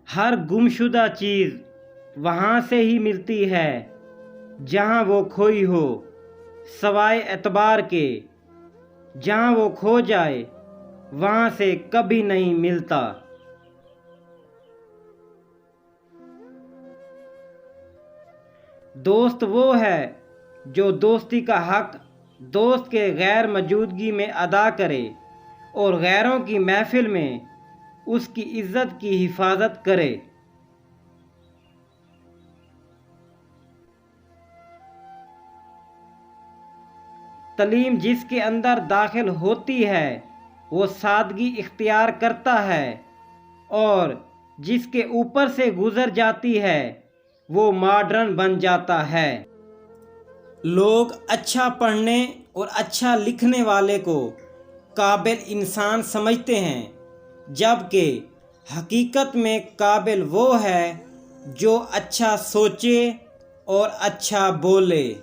ہر گمشدہ چیز وہاں سے ہی ملتی ہے جہاں وہ کھوئی ہو، سوائے اعتبار کے جہاں وہ کھو جائے وہاں سے کبھی نہیں ملتا۔ دوست وہ ہے جو دوستی کا حق دوست کے غیر موجودگی میں ادا کرے اور غیروں کی محفل میں اس کی عزت کی حفاظت کرے۔ تعلیم جس کے اندر داخل ہوتی ہے وہ سادگی اختیار کرتا ہے، اور جس کے اوپر سے گزر جاتی ہے وہ ماڈرن بن جاتا ہے۔ لوگ اچھا پڑھنے اور اچھا لکھنے والے کو قابل انسان سمجھتے ہیں، جبکہ حقیقت میں قابل وہ ہے جو اچھا سوچے اور اچھا بولے۔